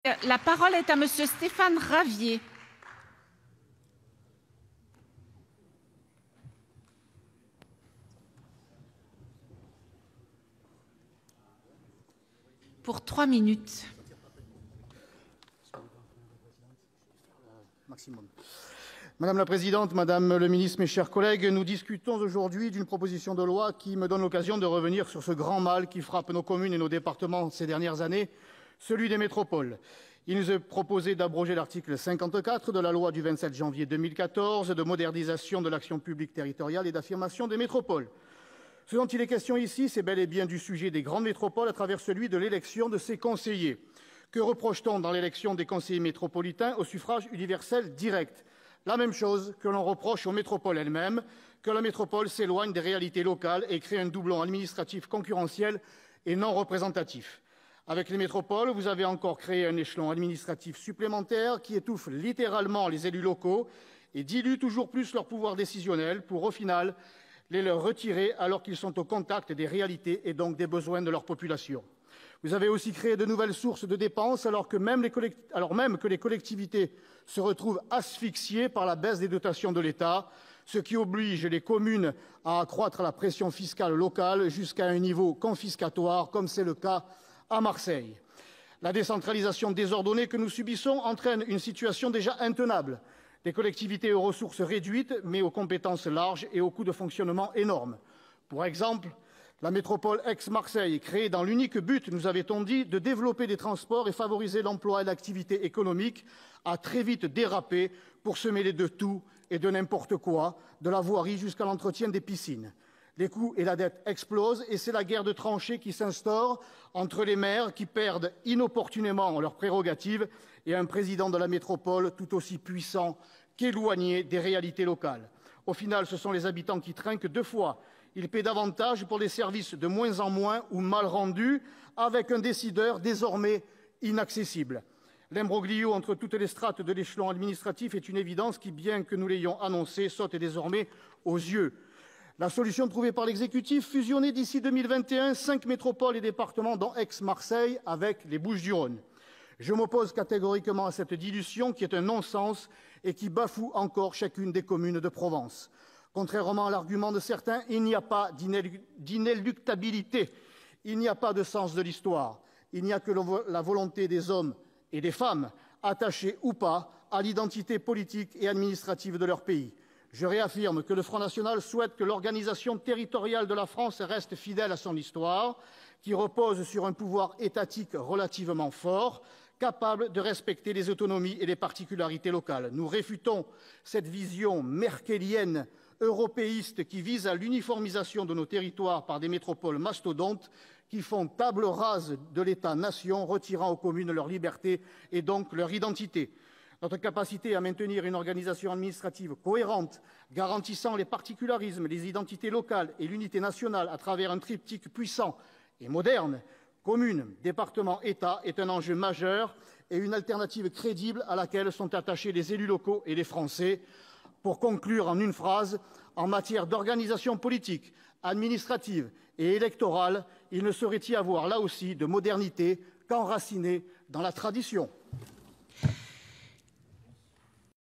La parole est à Monsieur Stéphane Ravier. Pour 3 minutes. Maximum. Madame la présidente, madame le ministre, mes chers collègues, nous discutons aujourd'hui d'une proposition de loi qui me donne l'occasion de revenir sur ce grand mal qui frappe nos communes et nos départements ces dernières années, celui des métropoles. Il nous est proposé d'abroger l'article 54 de la loi du 27 janvier 2014 de modernisation de l'action publique territoriale et d'affirmation des métropoles. Ce dont il est question ici, c'est bel et bien du sujet des grandes métropoles à travers celui de l'élection de ses conseillers. Que reproche-t-on dans l'élection des conseillers métropolitains au suffrage universel direct? La même chose que l'on reproche aux métropoles elles-mêmes, que la métropole s'éloigne des réalités locales et crée un doublon administratif concurrentiel et non représentatif. Avec les métropoles, vous avez encore créé un échelon administratif supplémentaire qui étouffe littéralement les élus locaux et dilue toujours plus leur pouvoir décisionnel pour, au final, les leur retirer alors qu'ils sont au contact des réalités et donc des besoins de leur population. Vous avez aussi créé de nouvelles sources de dépenses alors même que les collectivités se retrouvent asphyxiées par la baisse des dotations de l'État, ce qui oblige les communes à accroître la pression fiscale locale jusqu'à un niveau confiscatoire, comme c'est le cas à Marseille. La décentralisation désordonnée que nous subissons entraîne une situation déjà intenable. Des collectivités aux ressources réduites, mais aux compétences larges et aux coûts de fonctionnement énormes. Pour exemple, la métropole Aix-Marseille, créée dans l'unique but, nous avait-on dit, de développer des transports et favoriser l'emploi et l'activité économique, a très vite dérapé pour se mêler de tout et de n'importe quoi, de la voirie jusqu'à l'entretien des piscines. Les coûts et la dette explosent et c'est la guerre de tranchées qui s'instaure entre les maires qui perdent inopportunément leurs prérogatives et un président de la métropole tout aussi puissant qu'éloigné des réalités locales. Au final, ce sont les habitants qui trinquent deux fois. Ils paient davantage pour des services de moins en moins ou mal rendus, avec un décideur désormais inaccessible. L'imbroglio entre toutes les strates de l'échelon administratif est une évidence qui, bien que nous l'ayons annoncé, saute désormais aux yeux. La solution trouvée par l'exécutif, fusionner d'ici 2021 5 métropoles et départements, dont Aix-Marseille, avec les Bouches-du-Rhône. Je m'oppose catégoriquement à cette dilution qui est un non-sens et qui bafoue encore chacune des communes de Provence. Contrairement à l'argument de certains, il n'y a pas d'inéluctabilité, il n'y a pas de sens de l'histoire, il n'y a que la volonté des hommes et des femmes, attachés ou pas à l'identité politique et administrative de leur pays. Je réaffirme que le Front national souhaite que l'organisation territoriale de la France reste fidèle à son histoire, qui repose sur un pouvoir étatique relativement fort, capable de respecter les autonomies et les particularités locales. Nous réfutons cette vision merkelienne, européiste, qui vise à l'uniformisation de nos territoires par des métropoles mastodontes qui font table rase de l'État-nation, retirant aux communes leur liberté et donc leur identité. Notre capacité à maintenir une organisation administrative cohérente, garantissant les particularismes, les identités locales et l'unité nationale à travers un triptyque puissant et moderne, communes, départements, État, est un enjeu majeur et une alternative crédible à laquelle sont attachés les élus locaux et les Français. Pour conclure en une phrase, en matière d'organisation politique, administrative et électorale, il ne saurait y avoir là aussi de modernité qu'enracinée dans la tradition.